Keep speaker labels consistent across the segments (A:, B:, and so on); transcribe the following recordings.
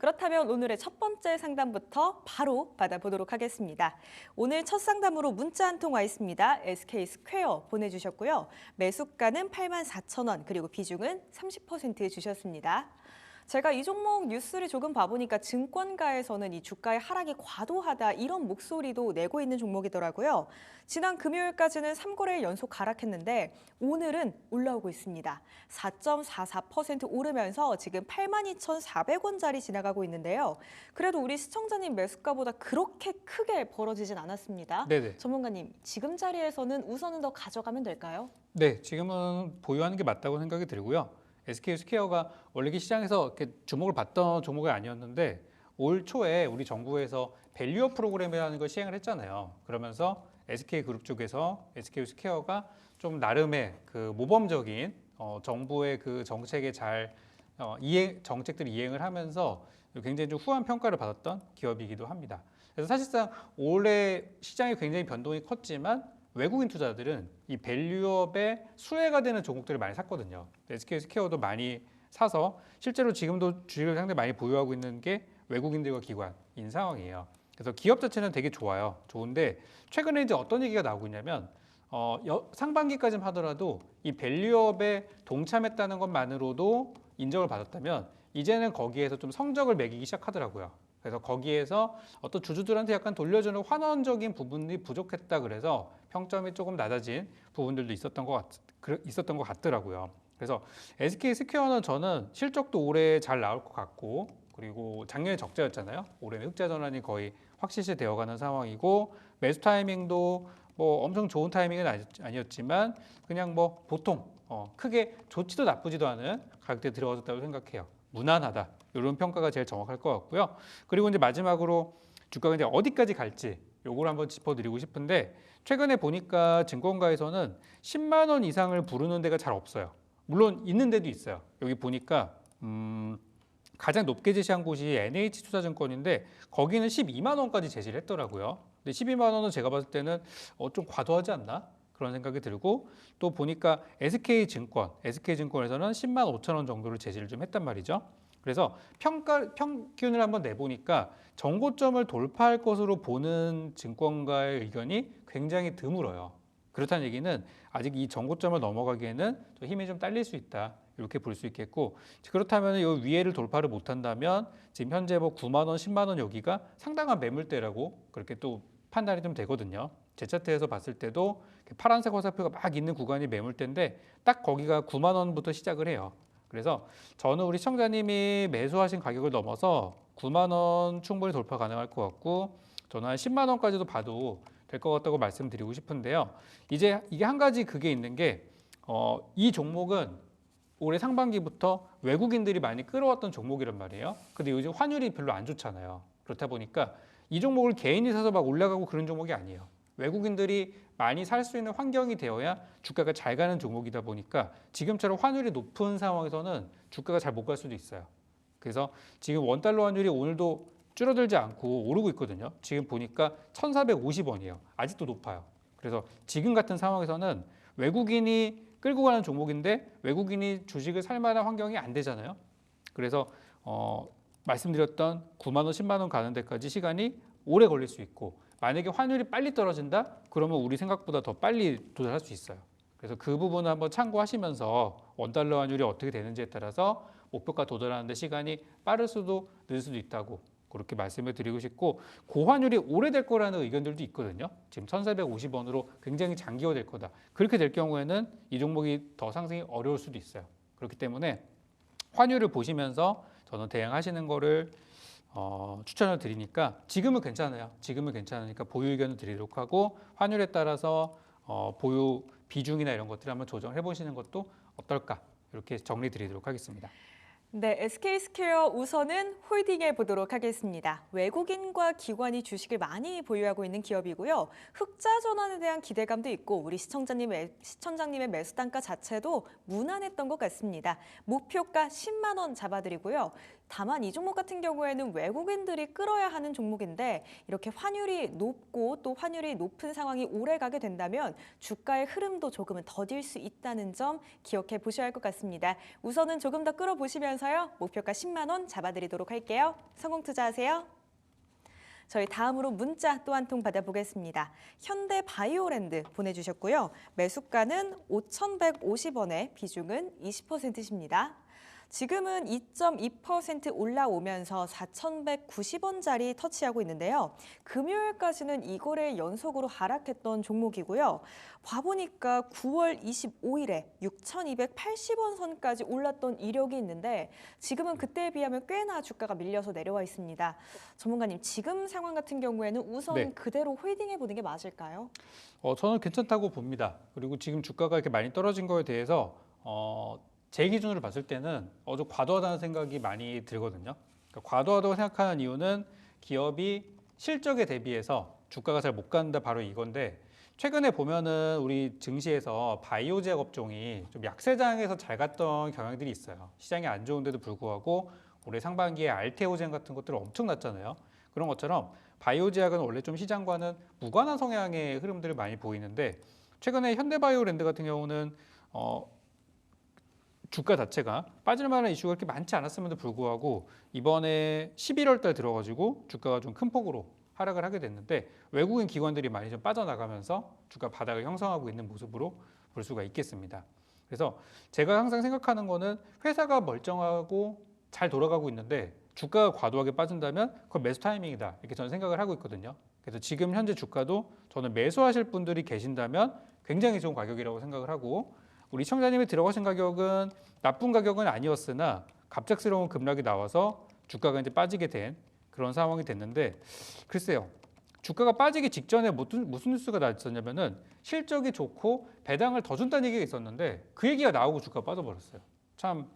A: 그렇다면 오늘의 첫 번째 상담부터 바로 받아보도록 하겠습니다. 오늘 첫 상담으로 문자 한 통 와 있습니다. SK스퀘어 보내주셨고요. 매수가는 84,000원, 그리고 비중은 30% 주셨습니다. 제가 이 종목 뉴스를 조금 봐보니까 증권가에서는 이 주가의 하락이 과도하다 이런 목소리도 내고 있는 종목이더라고요. 지난 금요일까지는 3거래일 연속 하락했는데 오늘은 올라오고 있습니다. 4.44% 오르면서 지금 82,400원짜리 지나가고 있는데요. 그래도 우리 시청자님 매수가보다 그렇게 크게 벌어지진 않았습니다.
B: 네네.
A: 전문가님, 지금 자리에서는 우선은 더 가져가면 될까요?
B: 네, 지금은 보유하는 게 맞다고 생각이 들고요. SK스퀘어가 원래 시장에서 이렇게 주목을 받던 종목이 아니었는데 올 초에 우리 정부에서 밸류업 프로그램이라는 걸 시행을 했잖아요. 그러면서 SK그룹 쪽에서 SK스퀘어가 좀 나름의 그 모범적인 정부의 그 정책에 잘 정책들을 이행을 하면서 굉장히 좀 후한 평가를 받았던 기업이기도 합니다. 그래서 사실상 올해 시장이 굉장히 변동이 컸지만 외국인 투자들은 이 밸류업에 수혜가 되는 종목들을 많이 샀거든요. SK스퀘어도 많이 사서 실제로 지금도 주식을 상당히 많이 보유하고 있는 게 외국인들과 기관인 상황이에요. 그래서 기업 자체는 되게 좋아요. 좋은데 최근에 이제 어떤 얘기가 나오고 있냐면 상반기까지만 하더라도 이 밸류업에 동참했다는 것만으로도 인정을 받았다면 이제는 거기에서 좀 성적을 매기기 시작하더라고요. 그래서 거기에서 어떤 주주들한테 약간 돌려주는 환원적인 부분이 부족했다 그래서 평점이 조금 낮아진 부분들도 있었던 것 같더라고요. 그래서 SK스퀘어는 저는 실적도 올해 잘 나올 것 같고 그리고 작년에 적자였잖아요. 올해는 흑자 전환이 거의 확실시 되어가는 상황이고 매수 타이밍도 뭐 엄청 좋은 타이밍은 아니었지만 그냥 뭐 보통 크게 좋지도 나쁘지도 않은 가격대에 들어갔다고 생각해요. 무난하다. 이런 평가가 제일 정확할 것 같고요. 그리고 이제 마지막으로 주가가 이제 어디까지 갈지 요걸 한번 짚어드리고 싶은데 최근에 보니까 증권가에서는 10만 원 이상을 부르는 데가 잘 없어요. 물론 있는 데도 있어요. 여기 보니까 가장 높게 제시한 곳이 NH투자증권인데 거기는 12만 원까지 제시를 했더라고요. 근데 12만 원은 제가 봤을 때는 좀 과도하지 않나? 그런 생각이 들고 또 보니까 SK증권에서는 10만 5천 원 정도를 제시를 좀 했단 말이죠. 그래서 평균을 한번 내보니까 정고점을 돌파할 것으로 보는 증권가의 의견이 굉장히 드물어요. 그렇다는 얘기는 아직 이 정고점을 넘어가기에는 좀 힘이 좀 딸릴 수 있다. 이렇게 볼 수 있겠고 그렇다면 이 위에를 돌파를 못한다면 지금 현재 뭐 9만 원, 10만 원 여기가 상당한 매물대라고 그렇게 또 판단이 좀 되거든요. 제 차트에서 봤을 때도 파란색 화살표가 막 있는 구간이 매물대인데 딱 거기가 9만 원부터 시작을 해요. 그래서 저는 우리 시청자님이 매수하신 가격을 넘어서 9만 원 충분히 돌파 가능할 것 같고 저는 한 10만 원까지도 봐도 될 것 같다고 말씀드리고 싶은데요. 이제 이게 한 가지 그게 있는 게 이 종목은 올해 상반기부터 외국인들이 많이 끌어왔던 종목이란 말이에요. 근데 요즘 환율이 별로 안 좋잖아요. 그렇다 보니까 이 종목을 개인이 사서 막 올라가고 그런 종목이 아니에요. 외국인들이 많이 살 수 있는 환경이 되어야 주가가 잘 가는 종목이다 보니까 지금처럼 환율이 높은 상황에서는 주가가 잘 못 갈 수도 있어요. 그래서 지금 원달러 환율이 오늘도 줄어들지 않고 오르고 있거든요. 지금 보니까 1,450원이에요. 아직도 높아요. 그래서 지금 같은 상황에서는 외국인이 끌고 가는 종목인데 외국인이 주식을 살 만한 환경이 안 되잖아요. 그래서 말씀드렸던 9만 원, 10만 원 가는 데까지 시간이 오래 걸릴 수 있고 만약에 환율이 빨리 떨어진다? 그러면 우리 생각보다 더 빨리 도달할 수 있어요. 그래서 그 부분을 한번 참고하시면서 원달러 환율이 어떻게 되는지에 따라서 목표가 도달하는 데 시간이 빠를 수도 늦을 수도 있다고 그렇게 말씀을 드리고 싶고 고환율이 오래될 거라는 의견들도 있거든요. 지금 1,450원으로 굉장히 장기화될 거다. 그렇게 될 경우에는 이 종목이 더 상승이 어려울 수도 있어요. 그렇기 때문에 환율을 보시면서 저는 대응하시는 거를 추천을 드리니까 지금은 괜찮아요. 지금은 괜찮으니까 보유 의견을 드리도록 하고 환율에 따라서 보유 비중이나 이런 것들을 한번 조정해 보시는 것도 어떨까 이렇게 정리 드리도록 하겠습니다.
A: 네, SK스퀘어 우선은 홀딩해 보도록 하겠습니다. 외국인과 기관이 주식을 많이 보유하고 있는 기업이고요. 흑자 전환에 대한 기대감도 있고 우리 시청자님의 매수 단가 자체도 무난했던 것 같습니다. 목표가 10만 원 잡아드리고요. 다만 이 종목 같은 경우에는 외국인들이 끌어야 하는 종목인데 이렇게 환율이 높고 또 환율이 높은 상황이 오래 가게 된다면 주가의 흐름도 조금은 더딜 수 있다는 점 기억해 보셔야 할 것 같습니다. 우선은 조금 더 끌어보시면서요. 목표가 10만 원 잡아드리도록 할게요. 성공 투자하세요. 저희 다음으로 문자 또 한 통 받아보겠습니다. 현대바이오랜드 보내주셨고요. 매수가는 5,150원에 비중은 20%십니다. 지금은 2.2% 올라오면서 4,190원짜리 터치하고 있는데요. 금요일까지는 이거래 연속으로 하락했던 종목이고요. 봐보니까 9월 25일에 6,280원 선까지 올랐던 이력이 있는데 지금은 그때에 비하면 꽤나 주가가 밀려서 내려와 있습니다. 전문가님, 지금 상황 같은 경우에는 우선
B: 네.
A: 그대로 홀딩해 보는 게 맞을까요?
B: 저는 괜찮다고 봅니다. 그리고 지금 주가가 이렇게 많이 떨어진 거에 대해서 제 기준으로 봤을 때는 좀 과도하다는 생각이 많이 들거든요. 그러니까 과도하다고 생각하는 이유는 기업이 실적에 대비해서 주가가 잘 못 간다 바로 이건데 최근에 보면은 우리 증시에서 바이오 제약 업종이 좀 약세장에서 잘 갔던 경향들이 있어요. 시장이 안 좋은데도 불구하고 올해 상반기에 알테오젠 같은 것들 엄청 났잖아요. 그런 것처럼 바이오 제약은 원래 좀 시장과는 무관한 성향의 흐름들을 많이 보이는데 최근에 현대바이오랜드 같은 경우는 주가 자체가 빠질 만한 이슈가 그렇게 많지 않았음에도 불구하고 이번에 11월 달 들어가지고 주가가 좀 큰 폭으로 하락을 하게 됐는데 외국인 기관들이 많이 좀 빠져나가면서 주가 바닥을 형성하고 있는 모습으로 볼 수가 있겠습니다. 그래서 제가 항상 생각하는 거는 회사가 멀쩡하고 잘 돌아가고 있는데 주가가 과도하게 빠진다면 그건 매수 타이밍이다 이렇게 저는 생각을 하고 있거든요. 그래서 지금 현재 주가도 저는 매수하실 분들이 계신다면 굉장히 좋은 가격이라고 생각을 하고 우리 시청자님이 들어가신 가격은 나쁜 가격은 아니었으나 갑작스러운 급락이 나와서 주가가 이제 빠지게 된 그런 상황이 됐는데 글쎄요. 주가가 빠지기 직전에 무슨 뉴스가 나왔었냐면은 실적이 좋고 배당을 더 준다는 얘기가 있었는데 그 얘기가 나오고 주가가 빠져버렸어요. 참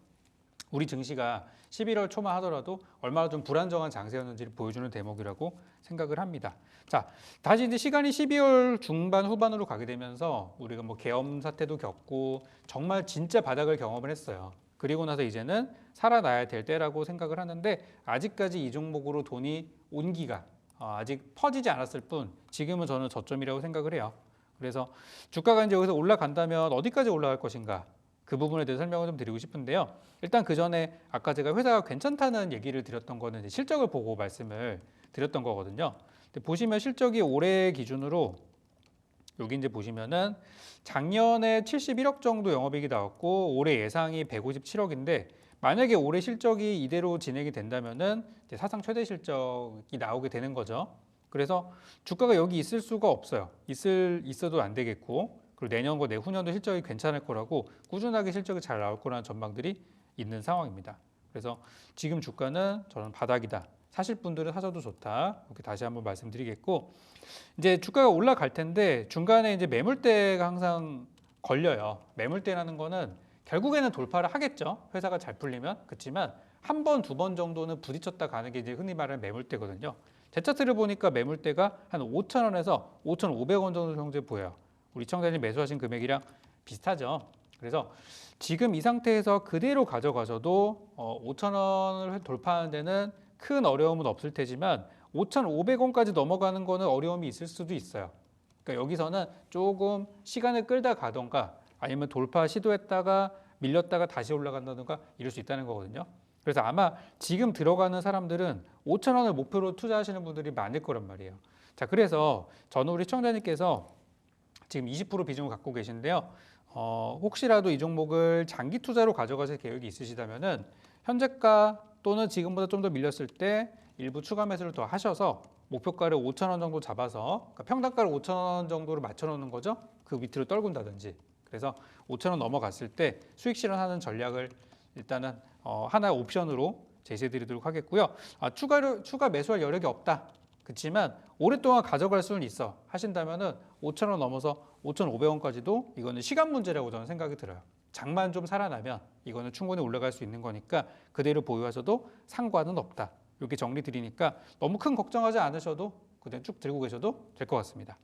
B: 우리 증시가 11월 초만 하더라도 얼마나 좀 불안정한 장세였는지를 보여주는 대목이라고 생각을 합니다. 자, 다시 이제 시간이 12월 중반 후반으로 가게 되면서 우리가 뭐 계엄 사태도 겪고 정말 진짜 바닥을 경험을 했어요. 그리고 나서 이제는 살아나야 될 때라고 생각을 하는데 아직까지 이 종목으로 돈이 온기가 아직 퍼지지 않았을 뿐 지금은 저는 저점이라고 생각을 해요. 그래서 주가가 이제 여기서 올라간다면 어디까지 올라갈 것인가? 그 부분에 대해서 설명을 좀 드리고 싶은데요. 일단 그 전에 아까 제가 회사가 괜찮다는 얘기를 드렸던 거는 이제 실적을 보고 말씀을 드렸던 거거든요. 근데 보시면 실적이 올해 기준으로 여기 이제 보시면은 작년에 71억 정도 영업이익이 나왔고 올해 예상이 157억인데 만약에 올해 실적이 이대로 진행이 된다면은 이제 사상 최대 실적이 나오게 되는 거죠. 그래서 주가가 여기 있을 수가 없어요. 있어도 안 되겠고 그리고 내년과 내후년도 실적이 괜찮을 거라고 꾸준하게 실적이 잘 나올 거라는 전망들이 있는 상황입니다. 그래서 지금 주가는 저는 바닥이다. 사실 분들은 사셔도 좋다. 이렇게 다시 한번 말씀드리겠고 이제 주가가 올라갈 텐데 중간에 이제 매물대가 항상 걸려요. 매물대라는 거는 결국에는 돌파를 하겠죠. 회사가 잘 풀리면. 그렇지만 한 번, 두 번 정도는 부딪혔다 가는 게 이제 흔히 말하는 매물대거든요. 제 차트를 보니까 매물대가 한 5,000원에서 5,500원 정도 형제 보여요. 우리 시청자님 매수하신 금액이랑 비슷하죠. 그래서 지금 이 상태에서 그대로 가져가셔도 5,000원을 돌파하는 데는 큰 어려움은 없을 테지만 5,500원까지 넘어가는 거는 어려움이 있을 수도 있어요. 그러니까 여기서는 조금 시간을 끌다 가던가 아니면 돌파 시도했다가 밀렸다가 다시 올라간다든가 이럴 수 있다는 거거든요. 그래서 아마 지금 들어가는 사람들은 5,000원을 목표로 투자하시는 분들이 많을 거란 말이에요. 자, 그래서 저는 우리 시청자님께서 지금 20% 비중을 갖고 계신데요. 혹시라도 이 종목을 장기 투자로 가져가실 계획이 있으시다면은 현재가 또는 지금보다 좀 더 밀렸을 때 일부 추가 매수를 더 하셔서 목표가를 5,000원 정도 잡아서 그러니까 평단가를 5,000원 정도로 맞춰놓는 거죠. 그 밑으로 떨군다든지. 그래서 5,000원 넘어갔을 때 수익 실현하는 전략을 일단은 하나의 옵션으로 제시해드리도록 하겠고요. 추가 매수할 여력이 없다. 그렇지만 오랫동안 가져갈 수는 있어 하신다면은 5,000원 넘어서 5,500원까지도 이거는 시간 문제라고 저는 생각이 들어요. 장만 좀 살아나면 이거는 충분히 올라갈 수 있는 거니까 그대로 보유하셔도 상관은 없다. 이렇게 정리 드리니까 너무 큰 걱정하지 않으셔도 그냥 쭉 들고 계셔도 될 것 같습니다.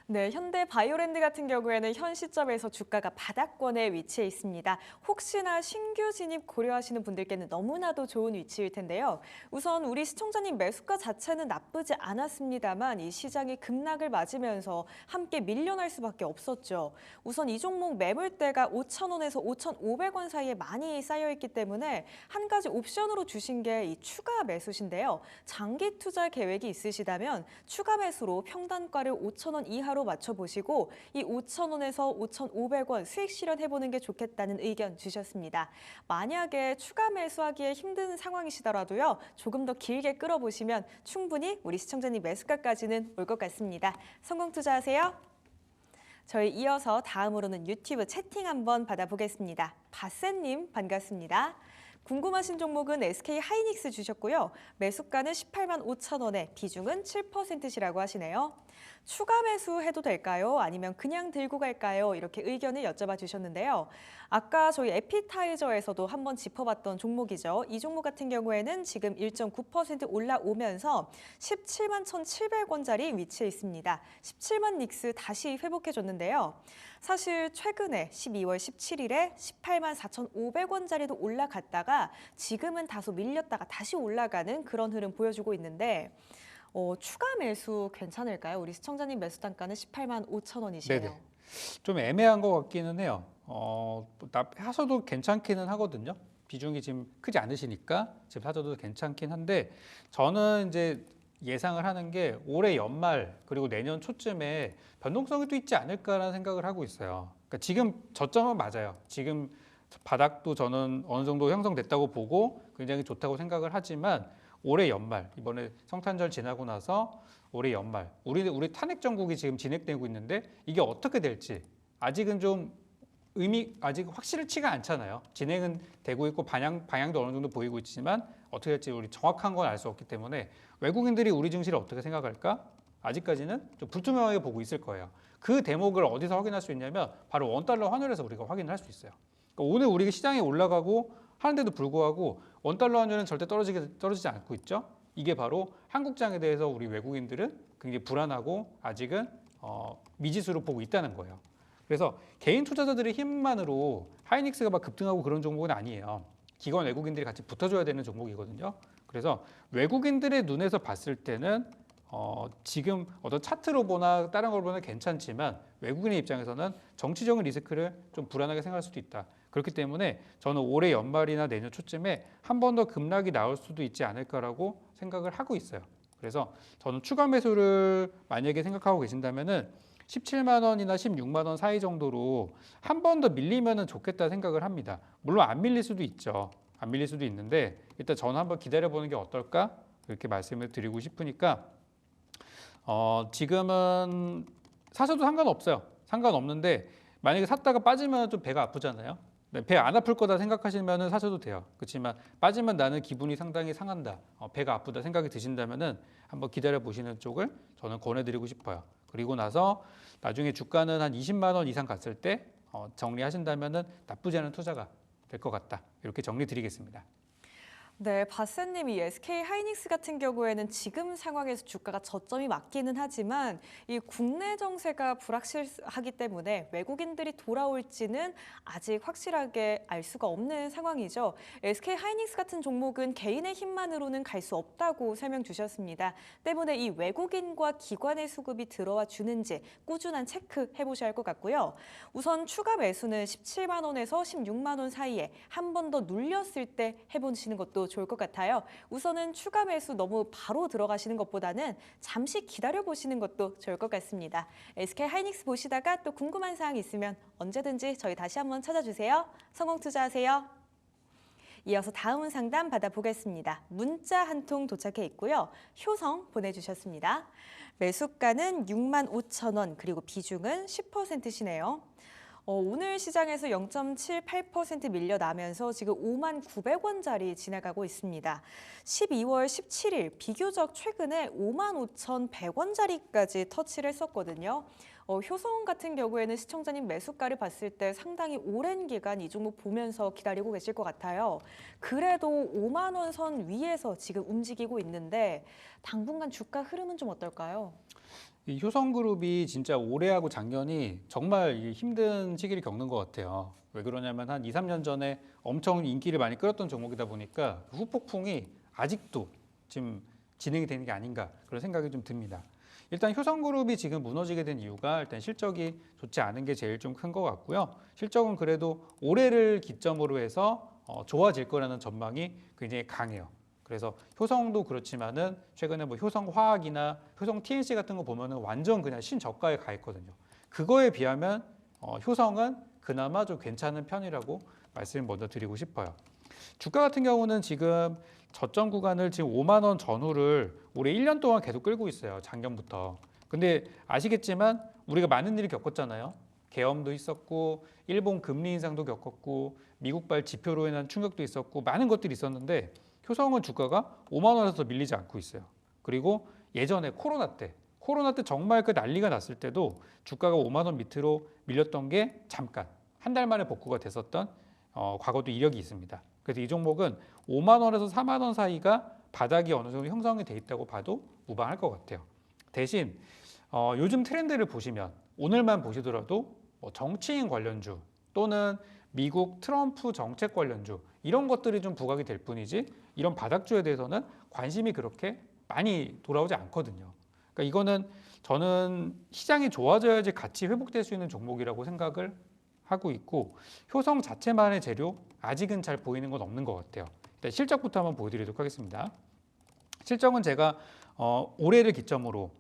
A: 네, 현대 바이오랜드 같은 경우에는 현 시점에서 주가가 바닥권에 위치해 있습니다. 혹시나 신규 진입 고려하시는 분들께는 너무나도 좋은 위치일 텐데요. 우선 우리 시청자님 매수가 자체는 나쁘지 않았습니다만 이 시장이 급락을 맞으면서 함께 밀려날 수밖에 없었죠. 우선 이 종목 매물대가 5,000원에서 5,500원 사이에 많이 쌓여있기 때문에 한 가지 옵션으로 주신 게 이 추가 매수신데요. 장기 투자 계획이 있으시다면 추가 매수로 평단가를 5,000원 이하로 맞춰보시고 이 5,000원에서 5,500원 수익 실현해보는 게 좋겠다는 의견 주셨습니다. 만약에 추가 매수하기에 힘든 상황이시더라도요. 조금 더 길게 끌어보시면 충분히 우리 시청자님 매수가까지는 올 것 같습니다. 성공 투자하세요. 저희 이어서 다음으로는 유튜브 채팅 한번 받아보겠습니다. 바세님 반갑습니다. 궁금하신 종목은 SK 하이닉스 주셨고요. 매수가는 18만 5천 원에 비중은 7%시라고 하시네요. 추가 매수해도 될까요? 아니면 그냥 들고 갈까요? 이렇게 의견을 여쭤봐 주셨는데요. 아까 저희 에피타이저에서도 한번 짚어봤던 종목이죠. 이 종목 같은 경우에는 지금 1.9% 올라오면서 17만 1,700원짜리 위치해 있습니다. 17만 닉스 다시 회복해줬는데요. 사실 최근에 12월 17일에 18만 4,500원짜리도 올라갔다가 지금은 다소 밀렸다가 다시 올라가는 그런 흐름 보여주고 있는데 추가 매수 괜찮을까요? 우리 시청자님 매수 단가는 18만 5천 원이시네요.
B: 네네. 좀 애매한 것 같기는 해요. 하셔도 괜찮기는 하거든요. 비중이 지금 크지 않으시니까 지금 사셔도 괜찮긴 한데 저는 이제 예상을 하는 게 올해 연말 그리고 내년 초쯤에 변동성이 또 있지 않을까라는 생각을 하고 있어요. 그러니까 지금 저점은 맞아요. 지금 바닥도 저는 어느 정도 형성됐다고 보고 굉장히 좋다고 생각을 하지만 올해 연말 이번에 성탄절 지나고 나서 올해 연말 우리 탄핵 정국이 지금 진행되고 있는데 이게 어떻게 될지 아직은 좀 아직 확실치가 않잖아요. 진행은 되고 있고 방향도 어느 정도 보이고 있지만 어떻게 될지 우리 정확한 건 알 수 없기 때문에 외국인들이 우리 증시를 어떻게 생각할까? 아직까지는 좀 불투명하게 보고 있을 거예요. 그 대목을 어디서 확인할 수 있냐면 바로 원달러 환율에서 우리가 확인을 할 수 있어요. 그러니까 오늘 우리가 시장이 올라가고 하는데도 불구하고 원달러 환율은 절대 떨어지지 않고 있죠. 이게 바로 한국장에 대해서 우리 외국인들은 굉장히 불안하고 아직은 미지수로 보고 있다는 거예요. 그래서 개인 투자자들의 힘만으로 하이닉스가 막 급등하고 그런 종목은 아니에요. 기관 외국인들이 같이 붙어줘야 되는 종목이거든요. 그래서 외국인들의 눈에서 봤을 때는 지금 어떤 차트로 보나 다른 걸 보나 괜찮지만 외국인의 입장에서는 정치적인 리스크를 좀 불안하게 생각할 수도 있다. 그렇기 때문에 저는 올해 연말이나 내년 초쯤에 한 번 더 급락이 나올 수도 있지 않을까라고 생각을 하고 있어요. 그래서 저는 추가 매수를 만약에 생각하고 계신다면은 17만 원이나 16만 원 사이 정도로 한 번 더 밀리면은 좋겠다 생각을 합니다. 물론 안 밀릴 수도 있죠. 안 밀릴 수도 있는데 일단 저는 한번 기다려보는 게 어떨까? 이렇게 말씀을 드리고 싶으니까 지금은 사셔도 상관없어요. 상관없는데 만약에 샀다가 빠지면 좀 배가 아프잖아요. 배 안 아플 거다 생각하시면 사셔도 돼요. 그렇지만 빠지면 나는 기분이 상당히 상한다. 배가 아프다 생각이 드신다면은 한번 기다려 보시는 쪽을 저는 권해드리고 싶어요. 그리고 나서 나중에 주가는 한 20만 원 이상 갔을 때 정리하신다면은 나쁘지 않은 투자가 될 것 같다. 이렇게 정리 드리겠습니다.
A: 네, 바세님이 SK 하이닉스 같은 경우에는 지금 상황에서 주가가 저점이 맞기는 하지만 이 국내 정세가 불확실하기 때문에 외국인들이 돌아올지는 아직 확실하게 알 수가 없는 상황이죠. SK 하이닉스 같은 종목은 개인의 힘만으로는 갈 수 없다고 설명 주셨습니다. 때문에 이 외국인과 기관의 수급이 들어와 주는지 꾸준한 체크 해보셔야 할 것 같고요. 우선 추가 매수는 17만 원에서 16만 원 사이에 한 번 더 눌렸을 때 해보시는 것도 좋을 것 같아요. 우선은 추가 매수 너무 바로 들어가시는 것보다는 잠시 기다려 보시는 것도 좋을 것 같습니다. SK 하이닉스 보시다가 또 궁금한 사항 있으면 언제든지 저희 다시 한번 찾아주세요. 성공 투자하세요. 이어서 다음 상담 받아보겠습니다. 문자 한 통 도착해 있고요. 효성 보내주셨습니다. 매수가는 6만 5천 원 그리고 비중은 10%시네요. 오늘 시장에서 0.78% 밀려나면서 지금 5만 900원짜리 지나가고 있습니다. 12월 17일 비교적 최근에 5만 5,100원짜리까지 터치를 했었거든요. 효성 같은 경우에는 시청자님 매수가를 봤을 때 상당히 오랜 기간 이 종목 보면서 기다리고 계실 것 같아요. 그래도 5만 원 선 위에서 지금 움직이고 있는데 당분간 주가 흐름은 좀 어떨까요?
B: 이 효성그룹이 진짜 올해하고 작년이 정말 이 힘든 시기를 겪는 것 같아요. 왜 그러냐면 한 2, 3년 전에 엄청 인기를 많이 끌었던 종목이다 보니까 그 후폭풍이 아직도 지금 진행이 되는 게 아닌가 그런 생각이 좀 듭니다. 일단 효성그룹이 지금 무너지게 된 이유가 일단 실적이 좋지 않은 게 제일 좀 큰 것 같고요. 실적은 그래도 올해를 기점으로 해서 좋아질 거라는 전망이 굉장히 강해요. 그래서 효성도 그렇지만은 최근에 뭐 효성화학이나 효성 TNC 같은 거 보면은 완전 그냥 신저가에 가 있거든요. 그거에 비하면 효성은 그나마 좀 괜찮은 편이라고 말씀을 먼저 드리고 싶어요. 주가 같은 경우는 지금 저점 구간을 지금 5만 원 전후를 올해 1년 동안 계속 끌고 있어요. 작년부터. 근데 아시겠지만 우리가 많은 일을 겪었잖아요. 계엄도 있었고 일본 금리 인상도 겪었고 미국발 지표로 인한 충격도 있었고 많은 것들이 있었는데 효성은 주가가 5만 원에서 밀리지 않고 있어요. 그리고 예전에 코로나 때 정말 그 난리가 났을 때도 주가가 5만 원 밑으로 밀렸던 게 잠깐 한 달 만에 복구가 됐었던 과거도 이력이 있습니다. 그래서 이 종목은 5만 원에서 4만 원 사이가 바닥이 어느 정도 형성이 돼 있다고 봐도 무방할 것 같아요. 대신 요즘 트렌드를 보시면 오늘만 보시더라도 뭐 정치인 관련주 또는 미국 트럼프 정책 관련주 이런 것들이 좀 부각이 될 뿐이지 이런 바닥주에 대해서는 관심이 그렇게 많이 돌아오지 않거든요. 그러니까 이거는 저는 시장이 좋아져야지 같이 회복될 수 있는 종목이라고 생각을 하고 있고 효성 자체만의 재료 아직은 잘 보이는 건 없는 것 같아요. 일단 실적부터 한번 보여드리도록 하겠습니다. 실적은 제가 올해를 기점으로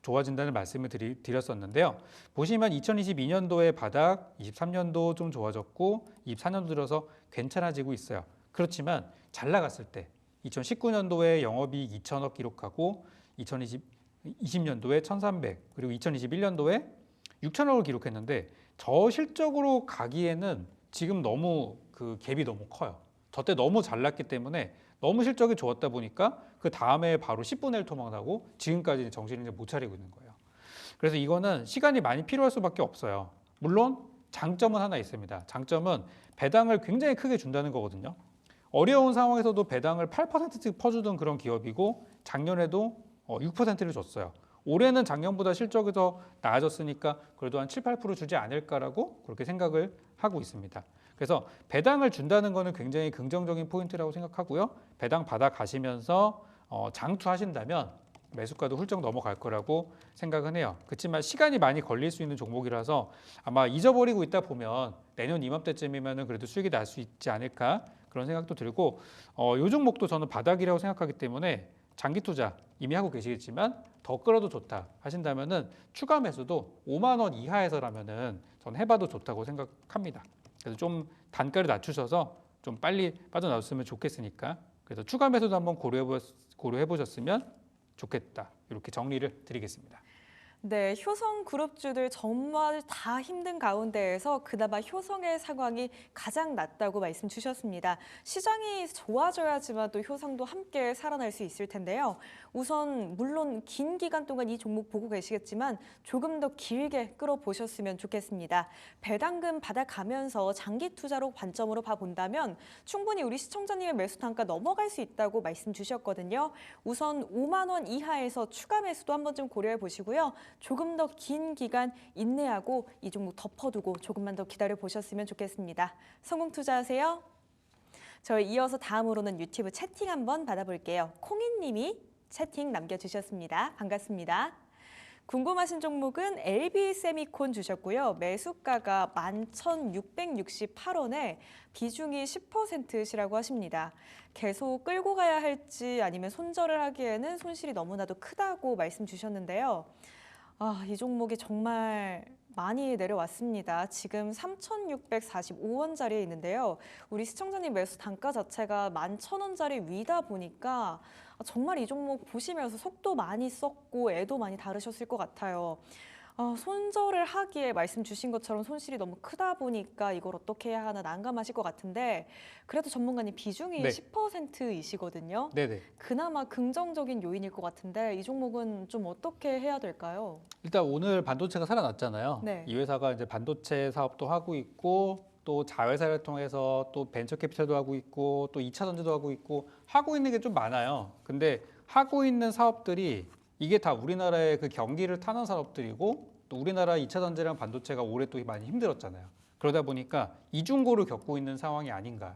B: 좋아진다는 말씀을 드렸었는데요. 보시면 2022년도에 바닥, 23년도 좀 좋아졌고 24년도 들어서 괜찮아지고 있어요. 그렇지만 잘 나갔을 때 2019년도에 영업이익 2천억 기록하고 2020년도에 1,300 그리고 2021년도에 6천억을 기록했는데 저 실적으로 가기에는 지금 너무 그 갭이 너무 커요. 저때 너무 잘 났기 때문에 너무 실적이 좋았다 보니까 그 다음에 바로 10분의 1 토막나고 지금까지 정신을 못 차리고 있는 거예요. 그래서 이거는 시간이 많이 필요할 수밖에 없어요. 물론 장점은 하나 있습니다. 장점은 배당을 굉장히 크게 준다는 거거든요. 어려운 상황에서도 배당을 8%씩 퍼주던 그런 기업이고 작년에도 6%를 줬어요. 올해는 작년보다 실적이 더 나아졌으니까 그래도 한 7, 8% 주지 않을까라고 그렇게 생각을 하고 있습니다. 그래서 배당을 준다는 것은 굉장히 긍정적인 포인트라고 생각하고요. 배당 받아 가시면서 장투하신다면 매수가도 훌쩍 넘어갈 거라고 생각은 해요. 그렇지만 시간이 많이 걸릴 수 있는 종목이라서 아마 잊어버리고 있다 보면 내년 이맘때쯤이면 그래도 수익이 날 수 있지 않을까 그런 생각도 들고 이 종목도 저는 바닥이라고 생각하기 때문에 장기 투자 이미 하고 계시겠지만 더 끌어도 좋다 하신다면은 추가 매수도 5만 원 이하에서라면은 저는 해봐도 좋다고 생각합니다. 그래서 좀 단가를 낮추셔서 좀 빨리 빠져나왔으면 좋겠으니까 그래서 추가 매수도 한번 고려해 보셨으면 좋겠다. 이렇게 정리를 드리겠습니다.
A: 네, 효성 그룹주들 정말 다 힘든 가운데에서 그나마 효성의 상황이 가장 낫다고 말씀 주셨습니다. 시장이 좋아져야지만 또 효성도 함께 살아날 수 있을 텐데요. 우선 물론 긴 기간 동안 이 종목 보고 계시겠지만 조금 더 길게 끌어보셨으면 좋겠습니다. 배당금 받아가면서 장기 투자로 관점으로 봐본다면 충분히 우리 시청자님의 매수 단가 넘어갈 수 있다고 말씀 주셨거든요. 우선 5만 원 이하에서 추가 매수도 한번 좀 고려해 보시고요. 조금 더 긴 기간 인내하고 이 종목 덮어두고 조금만 더 기다려 보셨으면 좋겠습니다. 성공 투자하세요. 저희 이어서 다음으로는 유튜브 채팅 한번 받아볼게요. 콩이님이 채팅 남겨주셨습니다. 반갑습니다. 궁금하신 종목은 LB세미콘 주셨고요. 매수가가 11,668원에 비중이 10%시라고 하십니다. 계속 끌고 가야 할지 아니면 손절을 하기에는 손실이 너무나도 크다고 말씀 주셨는데요. 이 종목이 정말 많이 내려왔습니다. 지금 3,645원짜리에 있는데요. 우리 시청자님 매수 단가 자체가 11,000원짜리 위다 보니까 정말 이 종목 보시면서 속도 많이 썼고 애도 많이 다르셨을 것 같아요. 손절을 하기에 말씀 주신 것처럼 손실이 너무 크다 보니까 이걸 어떻게 해야 하나 난감하실 것 같은데 그래도 전문가님 비중이
B: 네.
A: 10%이시거든요.
B: 네네.
A: 그나마 긍정적인 요인일 것 같은데 이 종목은 좀 어떻게 해야 될까요?
B: 일단 오늘 반도체가 살아났잖아요.
A: 네.
B: 이 회사가 이제 반도체 사업도 하고 있고 또 자회사를 통해서 또 벤처 캐피탈도 하고 있고 또 2차 전지도 하고 있고 하고 있는 게 좀 많아요. 근데 하고 있는 사업들이 이게 다 우리나라의 그 경기를 타는 사업들이고 또 우리나라 2차 전지랑 반도체가 올해 또 많이 힘들었잖아요. 그러다 보니까 이중고를 겪고 있는 상황이 아닌가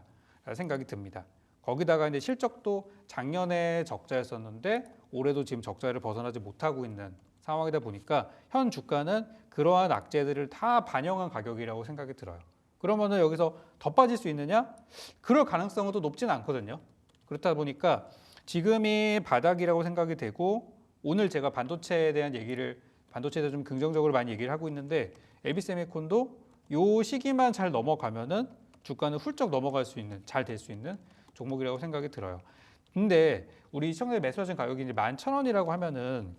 B: 생각이 듭니다. 거기다가 이제 실적도 작년에 적자였었는데 올해도 지금 적자를 벗어나지 못하고 있는 상황이다 보니까 현 주가는 그러한 악재들을 다 반영한 가격이라고 생각이 들어요. 그러면은 여기서 더 빠질 수 있느냐? 그럴 가능성은 또 높지는 않거든요. 그렇다 보니까 지금이 바닥이라고 생각이 되고 오늘 제가 반도체에 대한 반도체에 대해 좀 긍정적으로 많이 얘기를 하고 있는데 LB세미콘도 요 시기만 잘 넘어가면은 주가는 훌쩍 넘어갈 수 있는, 잘 될 수 있는 종목이라고 생각이 들어요. 근데 우리 시청자의 매수하신 가격이 이제 11,000원이라고 하면은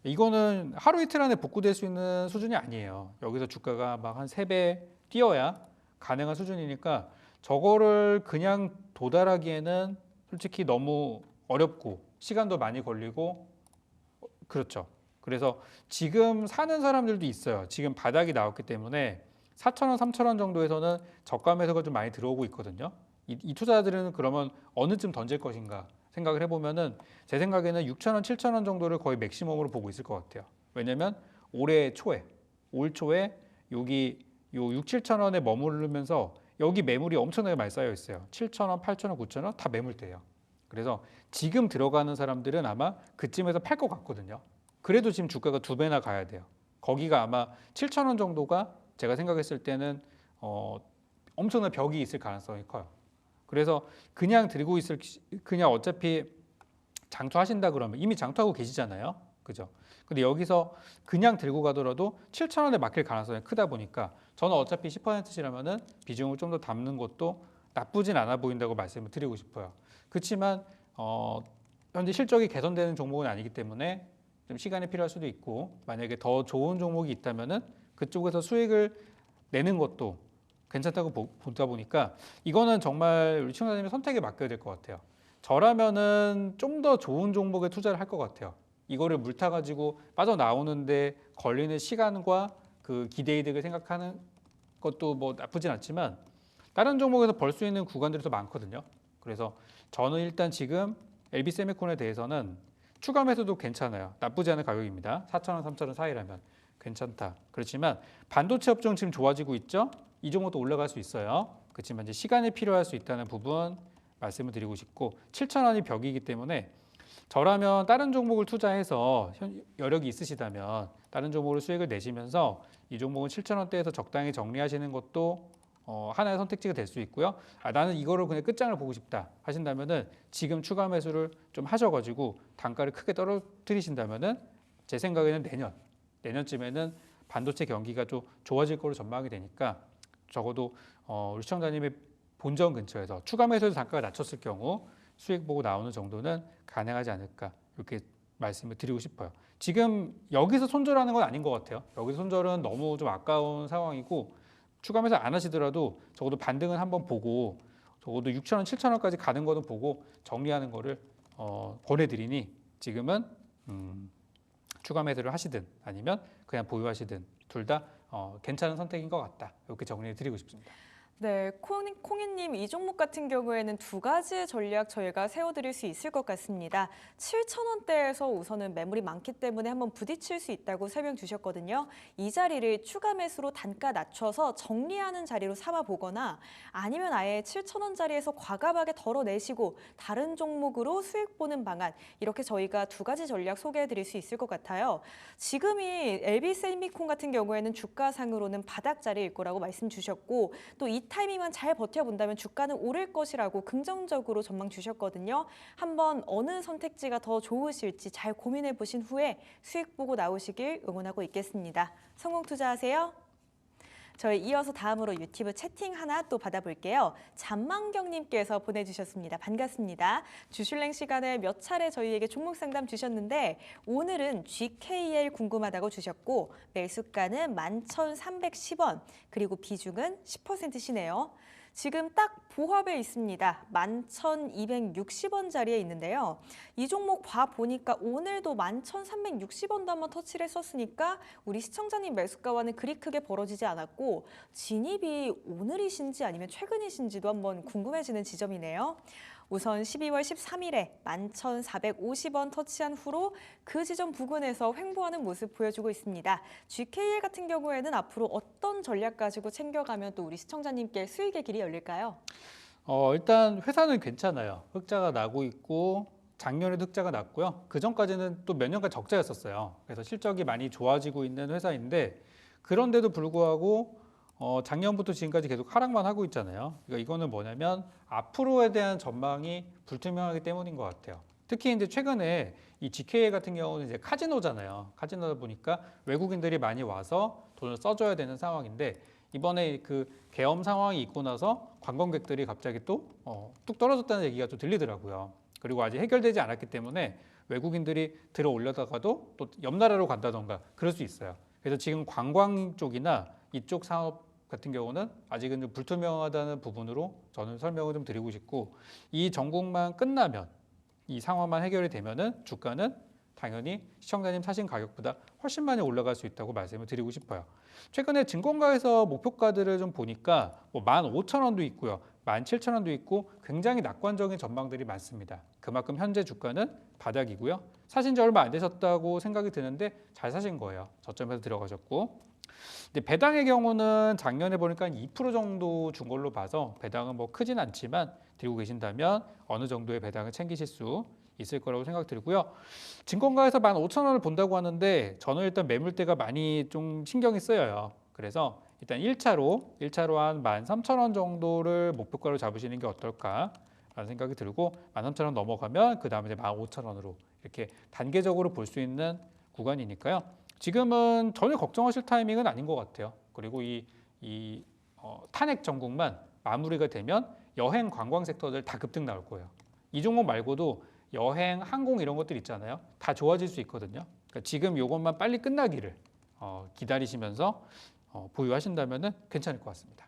B: 이거는 하루 이틀 안에 복구될 수 있는 수준이 아니에요. 여기서 주가가 막 한 3배 뛰어야 가능한 수준이니까 저거를 그냥 도달하기에는 솔직히 너무 어렵고 시간도 많이 걸리고 그렇죠. 그래서 지금 사는 사람들도 있어요. 지금 바닥이 나왔기 때문에 4,000원, 3,000원 정도에서는 저가 매수가 좀 많이 들어오고 있거든요. 이 투자자들은 그러면 어느쯤 던질 것인가 생각을 해보면은 제 생각에는 6,000원, 7,000원 정도를 거의 맥시멈으로 보고 있을 것 같아요. 왜냐면 올 초에 여기 요 6, 7,000원에 머무르면서 여기 매물이 엄청나게 많이 쌓여 있어요. 7,000원, 8,000원, 9,000원 다 매물대예요. 그래서 지금 들어가는 사람들은 아마 그쯤에서 팔 것 같거든요. 그래도 지금 주가가 2배나 가야 돼요. 거기가 아마 7,000원 정도가 제가 생각했을 때는 엄청난 벽이 있을 가능성이 커요. 그래서 그냥 어차피 장투하신다 그러면 이미 장투하고 계시잖아요. 그죠? 근데 여기서 그냥 들고 가더라도 7,000원에 막힐 가능성이 크다 보니까 저는 어차피 10%시라면은 비중을 좀 더 담는 것도 나쁘진 않아 보인다고 말씀을 드리고 싶어요. 그렇지만 현재 실적이 개선되는 종목은 아니기 때문에 좀 시간이 필요할 수도 있고 만약에 더 좋은 종목이 있다면은 그쪽에서 수익을 내는 것도 괜찮다고 보다 보니까 이거는 정말 우리 시청자님의 선택에 맡겨야 될 것 같아요. 저라면은 좀 더 좋은 종목에 투자를 할 것 같아요. 이거를 물타가지고 빠져나오는데 걸리는 시간과 그 기대이득을 생각하는 것도 뭐 나쁘진 않지만 다른 종목에서 벌 수 있는 구간들이 더 많거든요. 그래서 저는 일단 지금 LB세미콘에 대해서는 추가 매수도 괜찮아요. 나쁘지 않은 가격입니다. 4,000원, 3,000원 사이라면 괜찮다. 그렇지만 반도체 업종 지금 좋아지고 있죠. 이 종목도 올라갈 수 있어요. 그렇지만 이제 시간이 필요할 수 있다는 부분 말씀을 드리고 싶고 7,000원이 벽이기 때문에 저라면 다른 종목을 투자해서 여력이 있으시다면 다른 종목으로 수익을 내시면서 이 종목은 7,000원대에서 적당히 정리하시는 것도 하나의 선택지가 될 수 있고요. 나는 이거를 그냥 끝장을 보고 싶다 하신다면은 지금 추가 매수를 좀 하셔가지고 단가를 크게 떨어뜨리신다면은 제 생각에는 내년쯤에는 반도체 경기가 좀 좋아질 거로 전망이 되니까 적어도 우리 시청자님의 본전 근처에서 추가 매수에서 단가가 낮췄을 경우 수익 보고 나오는 정도는 가능하지 않을까 이렇게 말씀을 드리고 싶어요. 지금 여기서 손절하는 건 아닌 것 같아요. 여기서 손절은 너무 좀 아까운 상황이고 추가 매수 안 하시더라도 적어도 반등은 한번 보고 적어도 6,000원, 7,000원까지 가는 거는 보고 정리하는 거를 권해드리니 지금은 추가 매수를 하시든 아니면 그냥 보유하시든 둘 다 괜찮은 선택인 것 같다. 이렇게 정리해 드리고 싶습니다.
A: 네, 콩이님 이 종목 같은 경우에는 두 가지의 전략 저희가 세워드릴 수 있을 것 같습니다. 7,000원대에서 우선은 매물이 많기 때문에 한번 부딪힐 수 있다고 설명 주셨거든요. 이 자리를 추가 매수로 단가 낮춰서 정리하는 자리로 삼아보거나 아니면 아예 7,000원짜리에서 과감하게 덜어내시고 다른 종목으로 수익 보는 방안 이렇게 저희가 두 가지 전략 소개해드릴 수 있을 것 같아요. 지금이 LB세미콘 같은 경우에는 주가상으로는 바닥 자리일 거라고 말씀 주셨고 또 이 타이밍만 잘 버텨본다면 주가는 오를 것이라고 긍정적으로 전망 주셨거든요. 한번 어느 선택지가 더 좋으실지 잘 고민해 보신 후에 수익 보고 나오시길 응원하고 있겠습니다. 성공 투자하세요. 저희 이어서 다음으로 유튜브 채팅 하나 또 받아볼게요. 잠만경님께서 보내주셨습니다. 반갑습니다. 주슐랭 시간에 몇 차례 저희에게 종목 상담 주셨는데 오늘은 GKL 궁금하다고 주셨고 매수가는 11,310원 그리고 비중은 10%시네요. 지금 딱 보합에 있습니다. 11,260원짜리에 있는데요. 이 종목 봐보니까 오늘도 11,360원도 한번 터치를 했었으니까 우리 시청자님 매수가와는 그리 크게 벌어지지 않았고 진입이 오늘이신지 아니면 최근이신지도 한번 궁금해지는 지점이네요. 우선 12월 13일에 11,450원 터치한 후로 그 지점 부근에서 횡보하는 모습 보여주고 있습니다. GKL 같은 경우에는 앞으로 어떤 전략 가지고 챙겨가면 또 우리 시청자님께 수익의 길이 열릴까요?
B: 일단 회사는 괜찮아요. 흑자가 나고 있고 작년에도 흑자가 났고요. 그 전까지는 또 몇 년간 적자였었어요. 그래서 실적이 많이 좋아지고 있는 회사인데 그런데도 불구하고 작년부터 지금까지 계속 하락만 하고 있잖아요. 그러니까 이거는 뭐냐면 앞으로에 대한 전망이 불투명하기 때문인 것 같아요. 특히 이제 최근에 이 GKL 같은 경우는 이제 카지노잖아요. 카지노다 보니까 외국인들이 많이 와서 돈을 써줘야 되는 상황인데 이번에 그 계엄 상황이 있고 나서 관광객들이 갑자기 또 뚝 떨어졌다는 얘기가 좀 들리더라고요. 그리고 아직 해결되지 않았기 때문에 외국인들이 들어 올려다가도 또 옆 나라로 간다던가 그럴 수 있어요. 그래서 지금 관광 쪽이나 이쪽 사업 같은 경우는 아직은 좀 불투명하다는 부분으로 저는 설명을 좀 드리고 싶고 이 전국만 끝나면 이 상황만 해결이 되면은 주가는 당연히 시청자님 사신 가격보다 훨씬 많이 올라갈 수 있다고 말씀을 드리고 싶어요. 최근에 증권가에서 목표가들을 좀 보니까 뭐 15,000원도 있고요. 17,000원도 있고 굉장히 낙관적인 전망들이 많습니다. 그만큼 현재 주가는 바닥이고요. 사신 지 얼마 안 되셨다고 생각이 드는데 잘 사신 거예요. 저점에서 들어가셨고. 근데 배당의 경우는 작년에 보니까 2% 정도 준 걸로 봐서 배당은 뭐 크진 않지만 들고 계신다면 어느 정도의 배당을 챙기실 수 있을 거라고 생각 들고요. 증권가에서 15,000원을 본다고 하는데 저는 일단 매물대가 많이 좀 신경이 쓰여요. 그래서 일단 1차로 한 13,000원 정도를 목표가로 잡으시는 게 어떨까라는 생각이 들고 13,000원 넘어가면 그 다음에 이제 15,000원으로 이렇게 단계적으로 볼 수 있는 구간이니까요. 지금은 전혀 걱정하실 타이밍은 아닌 것 같아요. 그리고 탄핵 전국만 마무리가 되면 여행 관광 섹터들 다 급등 나올 거예요. 이 종목 말고도 여행, 항공 이런 것들 있잖아요. 다 좋아질 수 있거든요. 그러니까 지금 이것만 빨리 끝나기를 기다리시면서 보유하신다면 괜찮을 것 같습니다.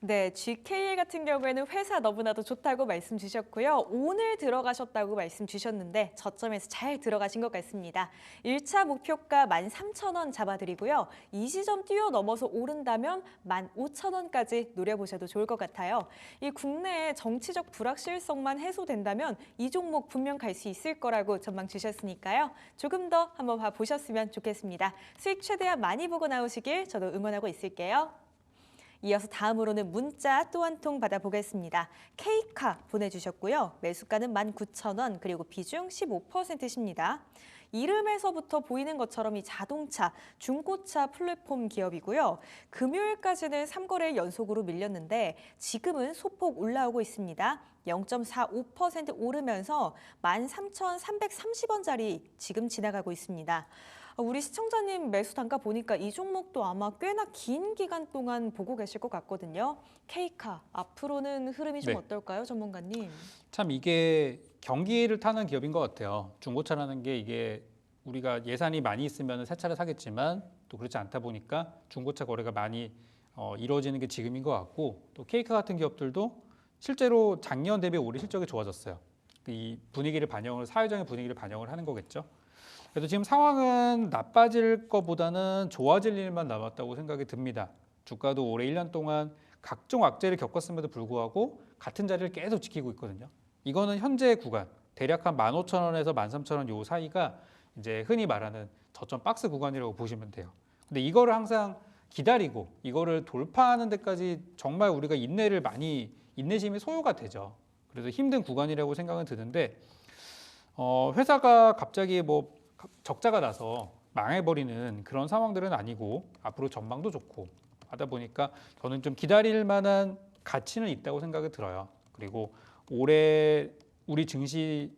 A: 네, GKL 같은 경우에는 회사 너무나도 좋다고 말씀 주셨고요. 오늘 들어가셨다고 말씀 주셨는데 저점에서 잘 들어가신 것 같습니다. 1차 목표가 13,000원 잡아드리고요. 이 시점 뛰어넘어서 오른다면 15,000원까지 노려보셔도 좋을 것 같아요. 이 국내의 정치적 불확실성만 해소된다면 이 종목 분명 갈 수 있을 거라고 전망 주셨으니까요. 조금 더 한번 봐보셨으면 좋겠습니다. 수익 최대한 많이 보고 나오시길 저도 응원하고 있을게요. 이어서 다음으로는 문자 또 한 통 받아보겠습니다. K카 보내주셨고요. 매수가는 19,000원 그리고 비중 15%십니다. 이름에서부터 보이는 것처럼 이 자동차, 중고차 플랫폼 기업이고요. 금요일까지는 3거래 연속으로 밀렸는데 지금은 소폭 올라오고 있습니다. 0.45% 오르면서 13,330원짜리 지금 지나가고 있습니다. 우리 시청자님 매수 단가 보니까 이 종목도 아마 꽤나 긴 기간 동안 보고 계실 것 같거든요. K카 앞으로는 흐름이 좀
B: 네.
A: 어떨까요, 전문가님?
B: 참 이게 경기를 타는 기업인 것 같아요. 중고차라는 게 이게 우리가 예산이 많이 있으면 새 차를 사겠지만 또 그렇지 않다 보니까 중고차 거래가 많이 이루어지는 게 지금인 것 같고 또 K카 같은 기업들도 실제로 작년 대비 올해 실적이 좋아졌어요. 이 분위기를 사회적인 분위기를 반영을 하는 거겠죠. 그래서 지금 상황은 나빠질 것보다는 좋아질 일만 남았다고 생각이 듭니다. 주가도 올해 1년 동안 각종 악재를 겪었음에도 불구하고 같은 자리를 계속 지키고 있거든요. 이거는 현재 구간, 대략 한 15,000원에서 13,000원 요 사이가 이제 흔히 말하는 저점 박스 구간이라고 보시면 돼요. 근데 이거를 항상 기다리고 이거를 돌파하는 데까지 정말 우리가 인내심이 소요가 되죠. 그래서 힘든 구간이라고 생각은 드는데 회사가 갑자기 뭐 적자가 나서 망해버리는 그런 상황들은 아니고 앞으로 전망도 좋고 하다 보니까 저는 좀 기다릴 만한 가치는 있다고 생각이 들어요. 그리고 올해 우리 증시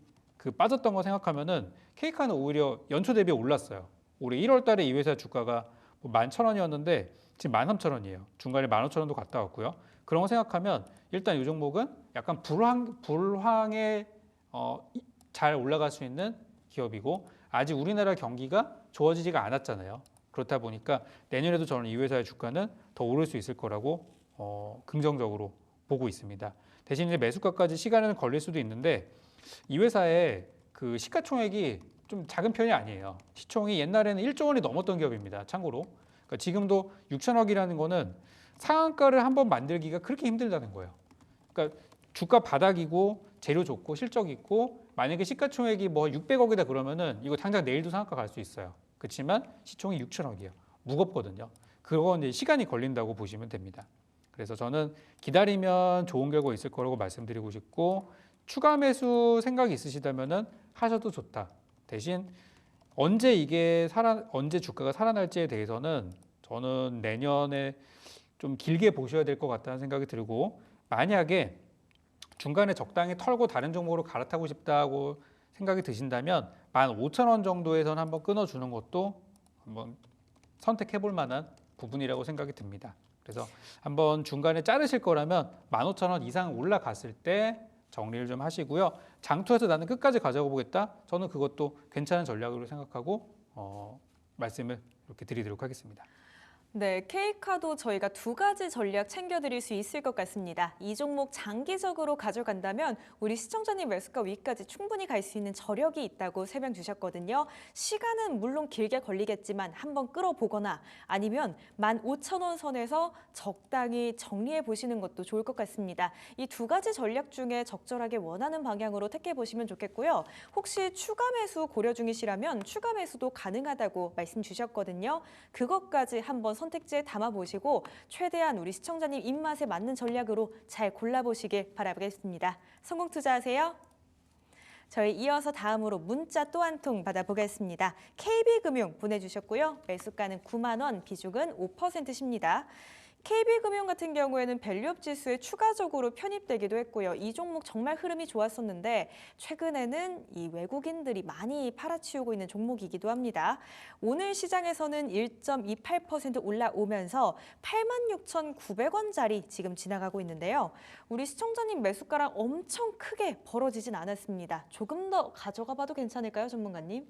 B: 빠졌던 거 생각하면은 K카는 오히려 연초 대비 올랐어요. 올해 1월 달에 이 회사 주가가 뭐 11,000원이었는데 지금 13,000원이에요. 중간에 15,000원도 갔다 왔고요. 그런 거 생각하면 일단 이 종목은 약간 불황에 잘 올라갈 수 있는 기업이고 아직 우리나라 경기가 좋아지지가 않았잖아요. 그렇다 보니까 내년에도 저는 이 회사의 주가는 더 오를 수 있을 거라고 긍정적으로 보고 있습니다. 대신 이제 매수가까지 시간은 걸릴 수도 있는데 이 회사의 그 시가총액이 좀 작은 편이 아니에요. 시총이 옛날에는 1조 원이 넘었던 기업입니다. 참고로. 그러니까 지금도 6천억이라는 거는 상한가를 한번 만들기가 그렇게 힘들다는 거예요. 그러니까 주가 바닥이고 재료 좋고 실적 있고 만약에 시가총액이 뭐 600억이다 그러면은 이거 당장 내일도 상한가 갈 수 있어요. 그렇지만 시총이 6천억이에요. 무겁거든요. 그건 이제 시간이 걸린다고 보시면 됩니다. 그래서 저는 기다리면 좋은 결과 있을 거라고 말씀드리고 싶고 추가 매수 생각이 있으시다면은 하셔도 좋다. 대신 언제 주가가 살아날지에 대해서는 저는 내년에 좀 길게 보셔야 될 것 같다는 생각이 들고 만약에 중간에 적당히 털고 다른 종목으로 갈아타고 싶다고 생각이 드신다면 15,000원 정도에선 한번 끊어주는 것도 한번 선택해 볼 만한 부분이라고 생각이 듭니다. 그래서 한번 중간에 자르실 거라면 15,000원 이상 올라갔을 때 정리를 좀 하시고요. 장투해서 나는 끝까지 가져가 보겠다. 저는 그것도 괜찮은 전략으로 생각하고 말씀을 이렇게 드리도록 하겠습니다.
A: 네, K카도 저희가 두 가지 전략 챙겨드릴 수 있을 것 같습니다. 이 종목 장기적으로 가져간다면 우리 시청자님 매수가 위까지 충분히 갈 수 있는 저력이 있다고 설명 주셨거든요. 시간은 물론 길게 걸리겠지만 한번 끌어보거나 아니면 15,000원 선에서 적당히 정리해 보시는 것도 좋을 것 같습니다. 이 두 가지 전략 중에 적절하게 원하는 방향으로 택해 보시면 좋겠고요. 혹시 추가 매수 고려 중이시라면 추가 매수도 가능하다고 말씀 주셨거든요. 그것까지 한번 선택지에 담아보시고 최대한 우리 시청자님 입맛에 맞는 전략으로 잘 골라보시길 바라겠습니다. 성공 투자하세요. 저희 이어서 다음으로 문자 또 한 통 받아보겠습니다. KB금융 보내주셨고요. 매수가는 9만 원, 비중은 5%십니다. KB금융 같은 경우에는 밸류업 지수에 추가적으로 편입되기도 했고요. 이 종목 정말 흐름이 좋았었는데 최근에는 이 외국인들이 많이 팔아치우고 있는 종목이기도 합니다. 오늘 시장에서는 1.28% 올라오면서 86,900원짜리 지금 지나가고 있는데요. 우리 시청자님 매수가랑 엄청 크게 벌어지진 않았습니다. 조금 더 가져가 봐도 괜찮을까요, 전문가님?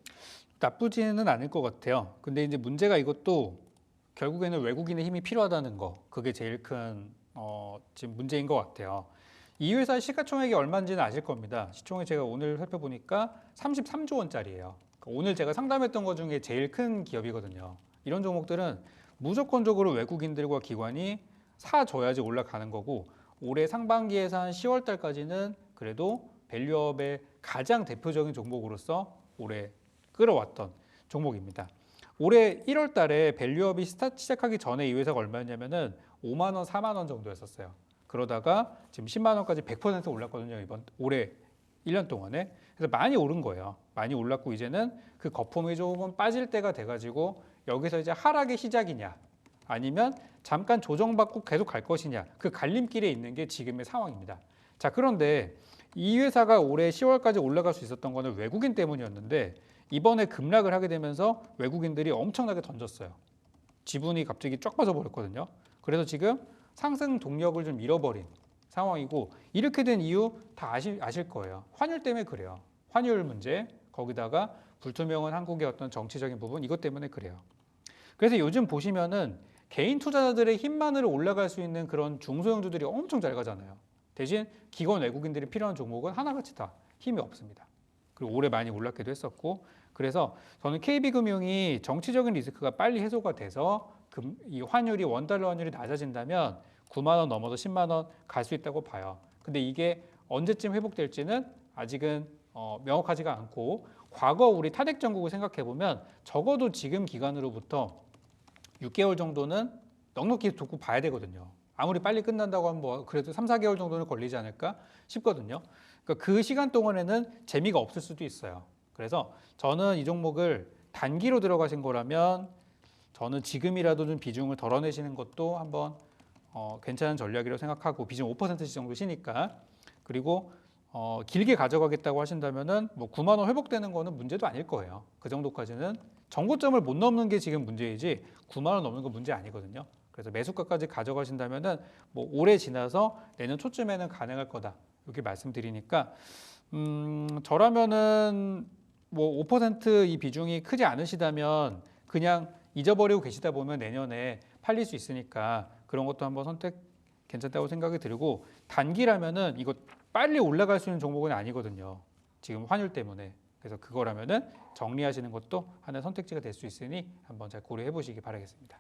B: 나쁘지는 않을 것 같아요. 근데 이제 문제가 이것도 결국에는 외국인의 힘이 필요하다는 거, 그게 제일 큰 지금 문제인 것 같아요. 이 회사의 시가총액이 얼마인지는 아실 겁니다. 시총이 제가 오늘 살펴보니까 33조 원짜리예요. 그러니까 오늘 제가 상담했던 것 중에 제일 큰 기업이거든요. 이런 종목들은 무조건적으로 외국인들과 기관이 사줘야지 올라가는 거고 올해 상반기 예산 10월 달까지는 그래도 밸류업의 가장 대표적인 종목으로서 올해 끌어왔던 종목입니다. 올해 1월 달에 밸류업이 시작하기 전에 이 회사가 얼마였냐면은 5만 원, 4만 원 정도였었어요. 그러다가 지금 10만 원까지 100% 올랐거든요. 올해 1년 동안에. 그래서 많이 오른 거예요. 많이 올랐고 이제는 그 거품이 조금 빠질 때가 돼가지고 여기서 이제 하락의 시작이냐 아니면 잠깐 조정받고 계속 갈 것이냐 그 갈림길에 있는 게 지금의 상황입니다. 자, 그런데 이 회사가 올해 10월까지 올라갈 수 있었던 거는 외국인 때문이었는데 이번에 급락을 하게 되면서 외국인들이 엄청나게 던졌어요. 지분이 갑자기 쫙 빠져버렸거든요. 그래서 지금 상승 동력을 좀 잃어버린 상황이고 이렇게 된 이유 다 아실 거예요. 환율 때문에 그래요. 환율 문제, 거기다가 불투명한 한국의 어떤 정치적인 부분 이것 때문에 그래요. 그래서 요즘 보시면은 개인 투자자들의 힘만으로 올라갈 수 있는 그런 중소형주들이 엄청 잘 가잖아요. 대신 기관 외국인들이 필요한 종목은 하나같이 다 힘이 없습니다. 그리고 올해 많이 올랐기도 했었고 그래서 저는 KB금융이 정치적인 리스크가 빨리 해소가 돼서 이 환율이 원달러 환율이 낮아진다면 9만 원 넘어서 10만 원 갈 수 있다고 봐요. 근데 이게 언제쯤 회복될지는 아직은 명확하지가 않고 과거 우리 탄핵 정국을 생각해 보면 적어도 지금 기간으로부터 6개월 정도는 넉넉히 두고 봐야 되거든요. 아무리 빨리 끝난다고 하면 뭐 그래도 3, 4개월 정도는 걸리지 않을까 싶거든요. 그러니까 그 시간 동안에는 재미가 없을 수도 있어요. 그래서 저는 이 종목을 단기로 들어가신 거라면 저는 지금이라도 좀 비중을 덜어내시는 것도 한번 괜찮은 전략이라고 생각하고 비중 5%씩 정도 쉬니까 그리고 길게 가져가겠다고 하신다면은 뭐 9만 원 회복되는 거는 문제도 아닐 거예요. 그 정도까지는 정고점을 못 넘는 게 지금 문제이지 9만 원 넘는 건 문제 아니거든요. 그래서 매수가까지 가져가신다면은 뭐 올해 지나서 내년 초쯤에는 가능할 거다. 이렇게 말씀드리니까 저라면은 뭐 5%이 비중이 크지 않으시다면 그냥 잊어버리고 계시다 보면 내년에 팔릴 수 있으니까 그런 것도 한번 선택 괜찮다고 생각이 들고 단기라면은 이거 빨리 올라갈 수 있는 종목은 아니거든요. 지금 환율 때문에. 그래서 그거라면은 정리하시는 것도 하나의 선택지가 될 수 있으니 한번 잘 고려해 보시기 바라겠습니다.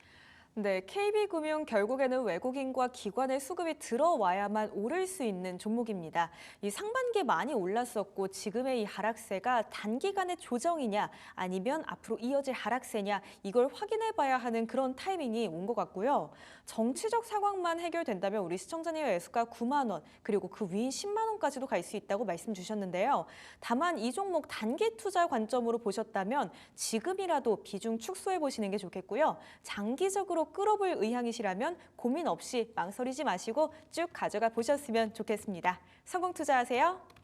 A: 네, KB금융 결국에는 외국인과 기관의 수급이 들어와야만 오를 수 있는 종목입니다. 이 상반기에 많이 올랐었고 지금의 이 하락세가 단기간의 조정이냐 아니면 앞으로 이어질 하락세냐 이걸 확인해 봐야 하는 그런 타이밍이 온 것 같고요. 정치적 상황만 해결된다면 우리 시청자님 매수가 9만 원 그리고 그 위인 10만 원까지도 갈 수 있다고 말씀 주셨는데요. 다만 이 종목 단기 투자 관점으로 보셨다면 지금이라도 비중 축소해 보시는 게 좋겠고요. 장기적으로 끌어볼 의향이시라면 고민 없이 망설이지 마시고 쭉 가져가 보셨으면 좋겠습니다. 성공 투자하세요.